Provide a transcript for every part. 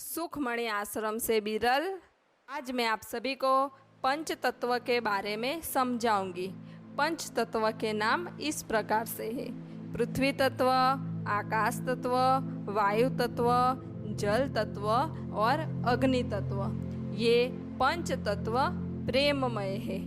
सुखमणि आश्रम से बिरल। आज मैं आप सभी को पंच तत्व के बारे में समझाऊंगी। पंच तत्व के नाम इस प्रकार से है: पृथ्वी तत्व, आकाश तत्व, वायु तत्व, जल तत्व और अग्नि तत्व। ये पंच तत्व प्रेममय है।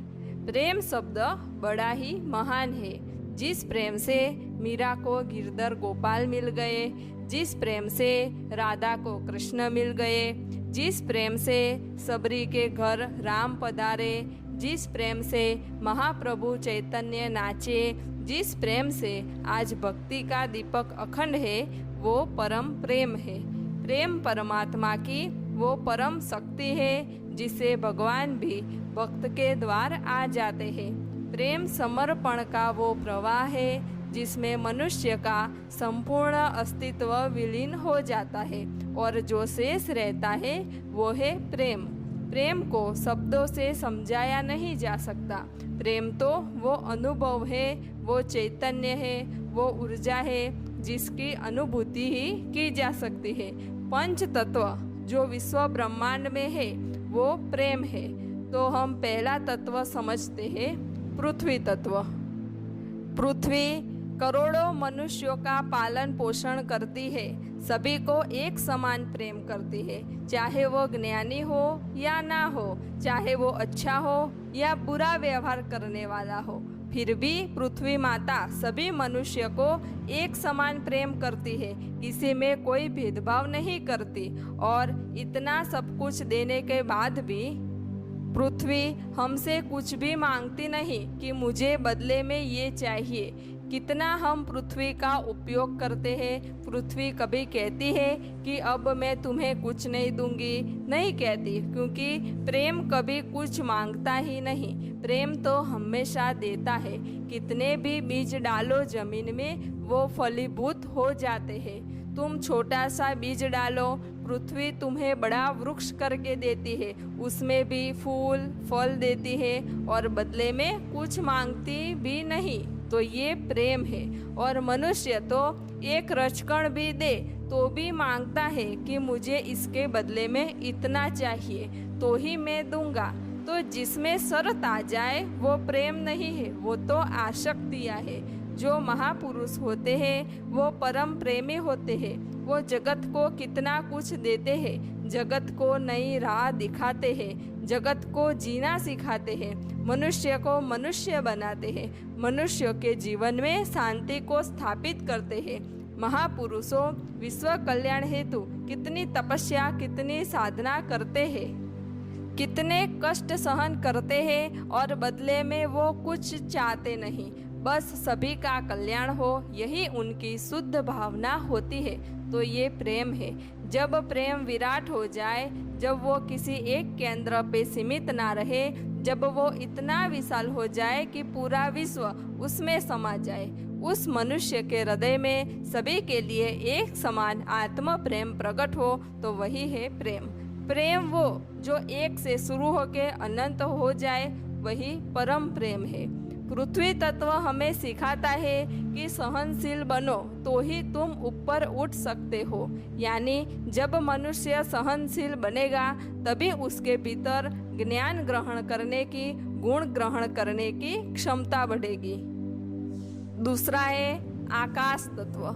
प्रेम शब्द बड़ा ही महान है। जिस प्रेम से मीरा को गिरधर गोपाल मिल गए, जिस प्रेम से राधा को कृष्ण मिल गए, जिस प्रेम से सबरी के घर राम पधारे, जिस प्रेम से महाप्रभु चैतन्य नाचे, जिस प्रेम से आज भक्ति का दीपक अखंड है, वो परम प्रेम है। प्रेम परमात्मा की वो परम शक्ति है जिसे भगवान भी भक्त के द्वार आ जाते हैं। प्रेम समर्पण का वो प्रवाह है जिसमें मनुष्य का संपूर्ण अस्तित्व विलीन हो जाता है और जो शेष रहता है वो है प्रेम। प्रेम को शब्दों से समझाया नहीं जा सकता। प्रेम तो वो अनुभव है, वो चैतन्य है, वो ऊर्जा है जिसकी अनुभूति ही की जा सकती है। पंच तत्व जो विश्व ब्रह्मांड में है वो प्रेम है। तो हम पहला तत्व समझते हैं, पृथ्वी तत्व। पृथ्वी करोड़ों मनुष्यों का पालन पोषण करती है, सभी को एक समान प्रेम करती है, चाहे वो ज्ञानी हो या ना हो, चाहे वो अच्छा हो या बुरा व्यवहार करने वाला हो, फिर भी पृथ्वी माता सभी मनुष्य को एक समान प्रेम करती है, किसी में कोई भेदभाव नहीं करती। और इतना सब कुछ देने के बाद भी पृथ्वी हमसे कुछ भी मांगती नहीं कि मुझे बदले में ये चाहिए। कितना हम पृथ्वी का उपयोग करते हैं। पृथ्वी कभी कहती है कि अब मैं तुम्हें कुछ नहीं दूंगी, नहीं कहती, क्योंकि प्रेम कभी कुछ मांगता ही नहीं। प्रेम तो हमेशा देता है। कितने भी बीज डालो जमीन में वो फलीभूत हो जाते हैं। तुम छोटा सा बीज डालो, पृथ्वी तुम्हें बड़ा वृक्ष करके देती है, उसमें भी फूल फल देती है और बदले में कुछ मांगती भी नहीं। तो ये प्रेम है। और मनुष्य तो एक रचकण भी दे तो भी मांगता है कि मुझे इसके बदले में इतना चाहिए तो ही मैं दूंगा। तो जिसमें शर्त आ जाए वो प्रेम नहीं है, वो तो आसक्तियाँ है। जो महापुरुष होते हैं वो परम प्रेमी होते हैं। वो जगत को कितना कुछ देते हैं, जगत को नई राह दिखाते हैं, जगत को जीना सिखाते हैं, मनुष्य को मनुष्य बनाते हैं, मनुष्य के जीवन में शांति को स्थापित करते हैं। महापुरुषों विश्व कल्याण हेतु कितनी तपस्या, कितनी साधना करते हैं, कितने कष्ट सहन करते हैं और बदले में वो कुछ चाहते नहीं, बस सभी का कल्याण हो, यही उनकी शुद्ध भावना होती है। तो ये प्रेम है। जब प्रेम विराट हो जाए, जब वो किसी एक केंद्र पे सीमित ना रहे, जब वो इतना विशाल हो जाए कि पूरा विश्व उसमें समा जाए, उस मनुष्य के हृदय में सभी के लिए एक समान आत्म प्रेम प्रकट हो, तो वही है प्रेम। प्रेम वो जो एक से शुरू होके अनंत हो जाए, वही परम प्रेम है। पृथ्वी तत्व हमें सिखाता है कि सहनशील बनो तो ही तुम ऊपर उठ सकते हो। यानी जब मनुष्य सहनशील बनेगा तभी उसके भीतर ज्ञान ग्रहण करने की, गुण ग्रहण करने की क्षमता बढ़ेगी। दूसरा है आकाश तत्व।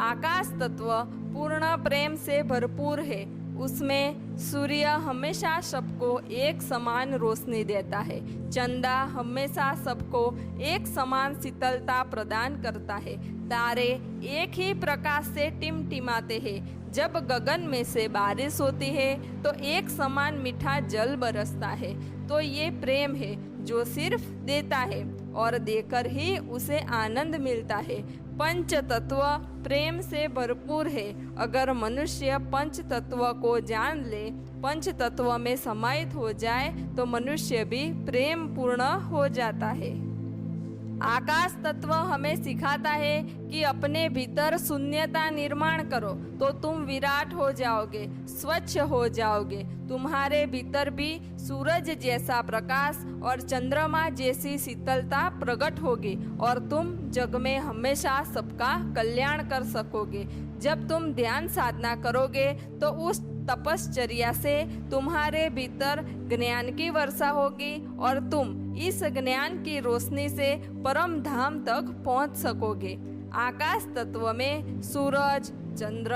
आकाश तत्व पूर्ण प्रेम से भरपूर है। उसमें सूर्य हमेशा सबको एक समान रोशनी देता है, चंदा हमेशा सबको एक समान शीतलता प्रदान करता है, तारे एक ही प्रकाश से टिमटिमाते हैं, जब गगन में से बारिश होती है तो एक समान मीठा जल बरसता है। तो ये प्रेम है जो सिर्फ देता है और देकर ही उसे आनंद मिलता है। पंच तत्व प्रेम से भरपूर है। अगर मनुष्य पंच तत्व को जान ले, पंच तत्व में समाहित हो जाए, तो मनुष्य भी प्रेम पूर्ण हो जाता है। आकाश तत्व हमें सिखाता है कि अपने भीतर शून्यता निर्माण करो तो तुम विराट हो जाओगे, स्वच्छ हो जाओगे। तुम्हारे भीतर भी सूरज जैसा प्रकाश और चंद्रमा जैसी शीतलता प्रकट होगी और तुम जग में हमेशा सबका कल्याण कर सकोगे। जब तुम ध्यान साधना करोगे तो उस तपश्चर्या से तुम्हारे भीतर ज्ञान की वर्षा होगी और तुम इस ज्ञान की रोशनी से परम धाम तक पहुंच सकोगे। आकाश तत्व में सूरज, चंद्र,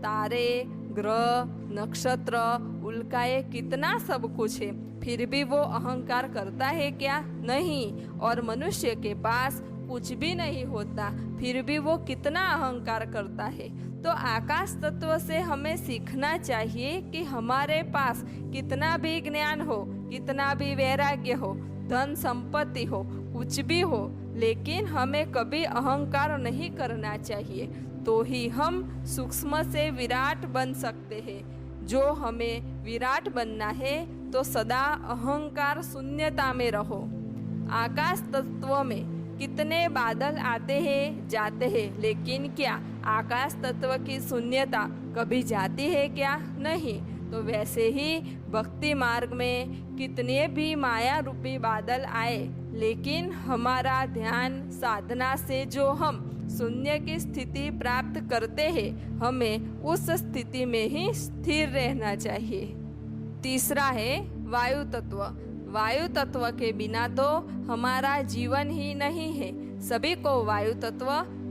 तारे, ग्रह, नक्षत्र, उल्काएं, कितना सब कुछ है, फिर भी वो अहंकार करता है क्या? नहीं। और मनुष्य के पास कुछ भी नहीं होता, फिर भी वो कितना अहंकार करता है। तो आकाश तत्व से हमें सीखना चाहिए कि हमारे पास कितना भी ज्ञान हो, कितना भी वैराग्य हो, धन संपत्ति हो, कुछ भी हो, लेकिन हमें कभी अहंकार नहीं करना चाहिए। तो ही हम सूक्ष्म से विराट बन सकते हैं। जो हमें विराट बनना है तो सदा अहंकार शून्यता में रहो। आकाश तत्व में कितने बादल आते हैं जाते हैं, लेकिन क्या आकाश तत्व की शून्यता कभी जाती है क्या? नहीं। तो वैसे ही भक्ति मार्ग में कितने भी माया रूपी बादल आए, लेकिन हमारा ध्यान साधना से जो हम शून्य की स्थिति प्राप्त करते हैं, हमें उस स्थिति में ही स्थिर रहना चाहिए। तीसरा है वायु तत्व। वायु तत्व के बिना तो हमारा जीवन ही नहीं है। सभी को वायु तत्व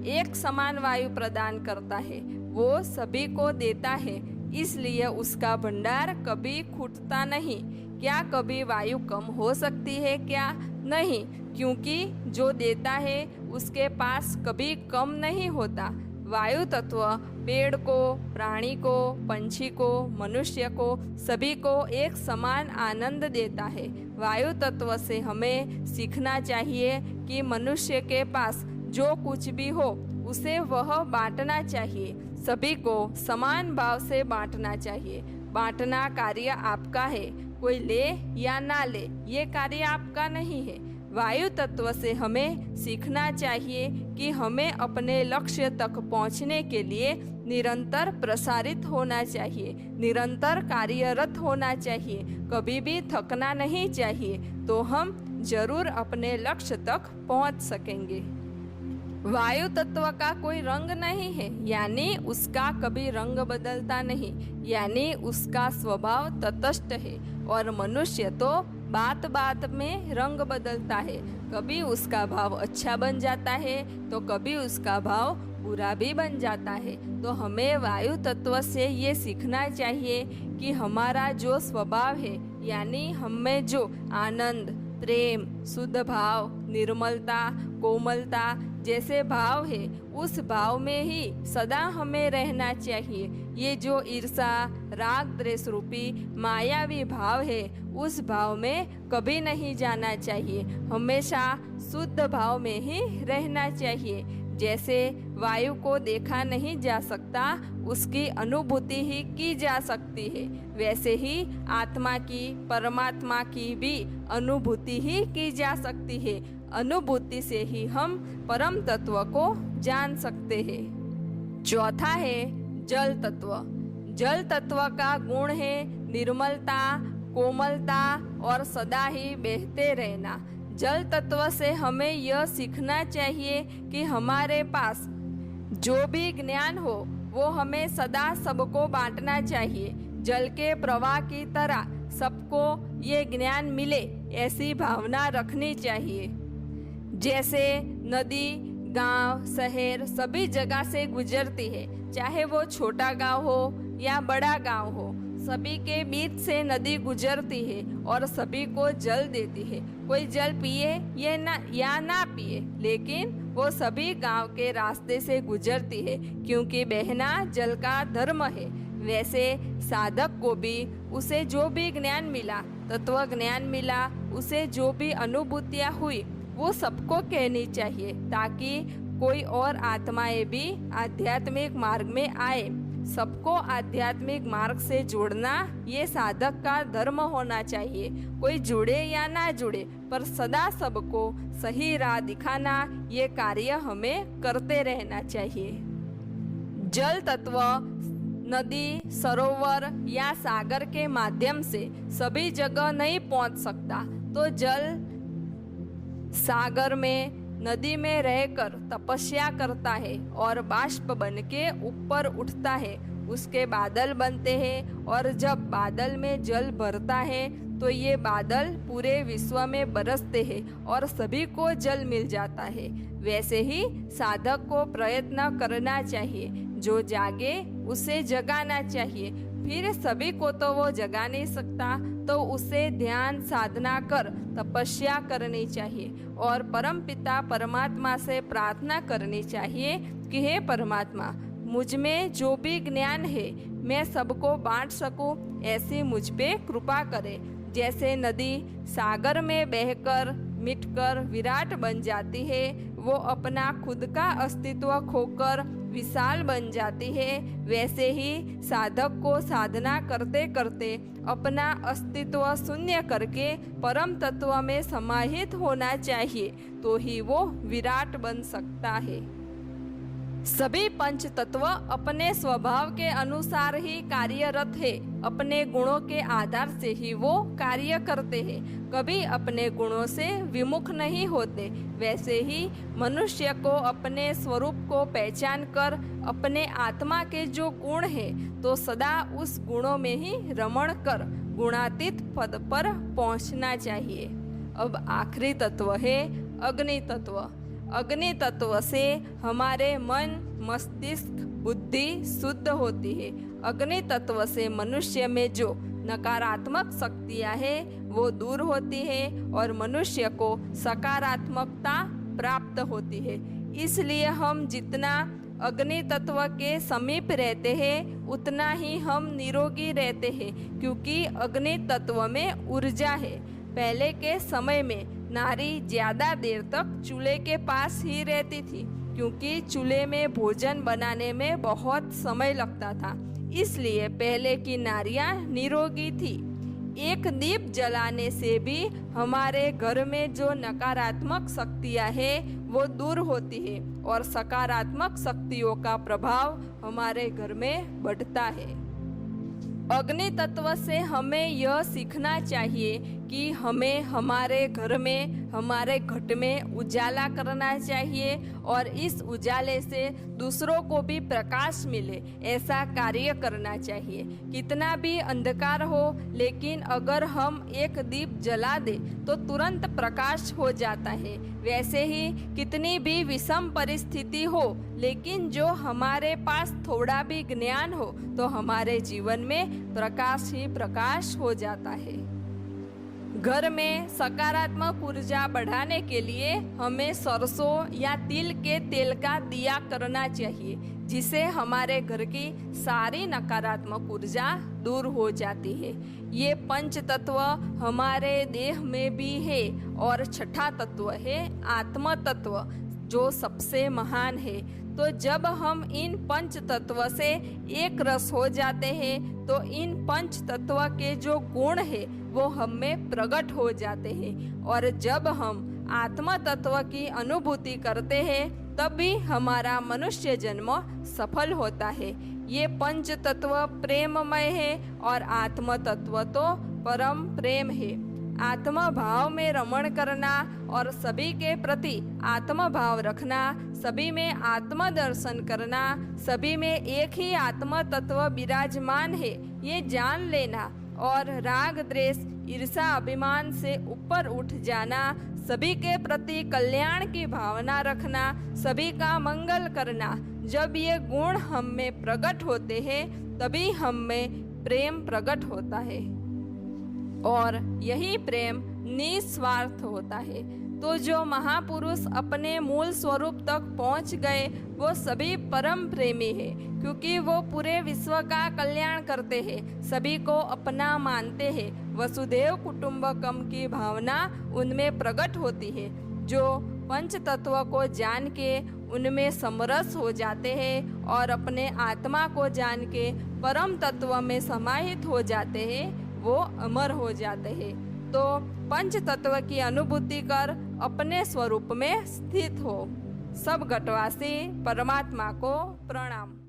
एक समान वायु प्रदान करता है, वो सभी को देता है, इसलिए उसका भंडार कभी खूटता नहीं। क्या कभी वायु कम हो सकती है क्या? नहीं, क्योंकि जो देता है उसके पास कभी कम नहीं होता। वायु तत्व पेड़ को, प्राणी को, पंछी को, मनुष्य को, सभी को एक समान आनंद देता है। वायु तत्व से हमें सीखना चाहिए कि मनुष्य के पास जो कुछ भी हो उसे वह बांटना चाहिए, सभी को समान भाव से बांटना चाहिए। बांटना कार्य आपका है, कोई ले या ना ले ये कार्य आपका नहीं है। वायु तत्व से हमें सीखना चाहिए कि हमें अपने लक्ष्य तक पहुंचने के लिए निरंतर प्रसारित होना चाहिए, निरंतर कार्यरत होना चाहिए, कभी भी थकना नहीं चाहिए, तो हम जरूर अपने लक्ष्य तक पहुंच सकेंगे। वायु तत्व का कोई रंग नहीं है, यानी उसका कभी रंग बदलता नहीं, यानी उसका स्वभाव तटस्थ है। और मनुष्य तो बात बात में रंग बदलता है, कभी उसका भाव अच्छा बन जाता है तो कभी उसका भाव बुरा भी बन जाता है। तो हमें वायु तत्व से ये सीखना चाहिए कि हमारा जो स्वभाव है, यानी हमें जो आनंद, प्रेम, शुद्ध भाव, निर्मलता, कोमलता जैसे भाव है, उस भाव में ही सदा हमें रहना चाहिए। ये जो ईर्षा, राग, द्वेष रूपी मायावी भाव है, उस भाव में कभी नहीं जाना चाहिए, हमेशा शुद्ध भाव में ही रहना चाहिए। जैसे वायु को देखा नहीं जा सकता, उसकी अनुभूति ही की जा सकती है, वैसे ही आत्मा की, परमात्मा की भी अनुभूति ही की जा सकती है। अनुभूति से ही हम परम तत्व को जान सकते हैं। चौथा है जल तत्व। जल तत्व का गुण है निर्मलता, कोमलता और सदा ही बहते रहना। जल तत्व से हमें यह सीखना चाहिए कि हमारे पास जो भी ज्ञान हो वो हमें सदा सबको बांटना चाहिए। जल के प्रवाह की तरह सबको ये ज्ञान मिले, ऐसी भावना रखनी चाहिए। जैसे नदी गांव, शहर सभी जगह से गुजरती है, चाहे वो छोटा गांव हो या बड़ा गांव हो, सभी के बीच से नदी गुजरती है और सभी को जल देती है। कोई जल पिए या ना पिए, लेकिन वो सभी गांव के रास्ते से गुजरती है, क्योंकि बहना जल का धर्म है। वैसे साधक को भी उसे जो भी ज्ञान मिला, तत्व ज्ञान मिला, उसे जो भी अनुभूतियाँ हुई, वो सबको कहनी चाहिए, ताकि कोई और आत्माएं भी आध्यात्मिक मार्ग में आए। सबको आध्यात्मिक मार्ग से जोड़ना ये साधक का धर्म होना चाहिए। कोई जुड़े या ना जुड़े, पर सदा सबको सही राह दिखाना ये कार्य हमें करते रहना चाहिए। जल तत्व नदी, सरोवर या सागर के माध्यम से सभी जगह नहीं पहुंच सकता, तो जल सागर में, नदी में रहकर तपस्या करता है और बाष्प बन के ऊपर उठता है। उसके बादल बनते हैं और जब बादल में जल भरता है तो ये बादल पूरे विश्व में बरसते हैं और सभी को जल मिल जाता है। वैसे ही साधक को प्रयत्न करना चाहिए, जो जागे उसे जगाना चाहिए। फिर सभी को तो वो जगा नहीं सकता, तो उसे ध्यान साधना कर तपस्या करनी चाहिए और परमपिता परमात्मा से प्रार्थना करनी चाहिए कि हे परमात्मा, मुझ में जो भी ज्ञान है मैं सबको बांट सकूं, ऐसी मुझ पे कृपा करे। जैसे नदी सागर में बहकर मिटकर विराट बन जाती है, वो अपना खुद का अस्तित्व खोकर विशाल बन जाती है, वैसे ही साधक को साधना करते करते अपना अस्तित्व शून्य करके परम तत्व में समाहित होना चाहिए, तो ही वो विराट बन सकता है। सभी पंच तत्व अपने स्वभाव के अनुसार ही कार्यरत है, अपने गुणों के आधार से ही वो कार्य करते हैं, कभी अपने गुणों से विमुख नहीं होते। वैसे ही मनुष्य को अपने स्वरूप को पहचान कर अपने आत्मा के जो गुण है तो सदा उस गुणों में ही रमण कर गुणातीत पद पर पहुंचना चाहिए। अब आखिरी तत्व है अग्नि तत्व। अग्नि तत्व से हमारे मन, मस्तिष्क, बुद्धि शुद्ध होती है। अग्नि तत्व से मनुष्य में जो नकारात्मक शक्तियाँ हैं वो दूर होती है और मनुष्य को सकारात्मकता प्राप्त होती है। इसलिए हम जितना अग्नि तत्व के समीप रहते हैं उतना ही हम निरोगी रहते हैं, क्योंकि अग्नि तत्व में ऊर्जा है। पहले के समय में नारी ज्यादा देर तक चूल्हे के पास ही रहती थी, क्योंकि चूल्हे में भोजन बनाने में बहुत समय लगता था, इसलिए पहले की नारियां निरोगी थी। एक दीप जलाने से भी हमारे घर में जो नकारात्मक शक्तियां हैं वो दूर होती है और सकारात्मक शक्तियों का प्रभाव हमारे घर में बढ़ता है। अग्नि तत्व से हमें यह सीखना चाहिए कि हमें हमारे घर में, हमारे घट में उजाला करना चाहिए और इस उजाले से दूसरों को भी प्रकाश मिले, ऐसा कार्य करना चाहिए। कितना भी अंधकार हो, लेकिन अगर हम एक दीप जला दे तो तुरंत प्रकाश हो जाता है। वैसे ही कितनी भी विषम परिस्थिति हो, लेकिन जो हमारे पास थोड़ा भी ज्ञान हो तो हमारे जीवन में प्रकाश ही प्रकाश हो जाता है। घर में सकारात्मक ऊर्जा बढ़ाने के लिए हमें सरसों या तिल के तेल का दिया करना चाहिए, जिससे हमारे घर की सारी नकारात्मक ऊर्जा दूर हो जाती है। ये पंच तत्व हमारे देह में भी है और छठा तत्व है आत्म तत्व, जो सबसे महान है। तो जब हम इन पंच तत्व से एक रस हो जाते हैं तो इन पंच तत्व के जो गुण है वो हम में प्रकट हो जाते हैं, और जब हम आत्म तत्व की अनुभूति करते हैं तभी हमारा मनुष्य जन्म सफल होता है। ये पंच तत्व प्रेममय है और आत्म तत्व तो परम प्रेम है। आत्म भाव में रमण करना और सभी के प्रति आत्म भाव रखना, सभी में आत्म दर्शन करना, सभी में एक ही आत्म तत्व विराजमान है ये जान लेना और राग, द्वेष, ईर्षा, अभिमान से ऊपर उठ जाना, सभी के प्रति कल्याण की भावना रखना, सभी का मंगल करना। जब ये गुण हम में प्रकट होते हैं तभी हम में प्रेम प्रकट होता है और यही प्रेम निस्वार्थ होता है। तो जो महापुरुष अपने मूल स्वरूप तक पहुंच गए वो सभी परम प्रेमी है, क्योंकि वो पूरे विश्व का कल्याण करते हैं, सभी को अपना मानते हैं। वसुधैव कुटुंबकम की भावना उनमें प्रकट होती है। जो पंच तत्व को जान के उनमें समरस हो जाते हैं और अपने आत्मा को जान के परम तत्व में समाहित हो जाते हैं, वो अमर हो जाते हैं। तो पंच तत्व की अनुभूति कर अपने स्वरूप में स्थित हो। सब घटवासी परमात्मा को प्रणाम।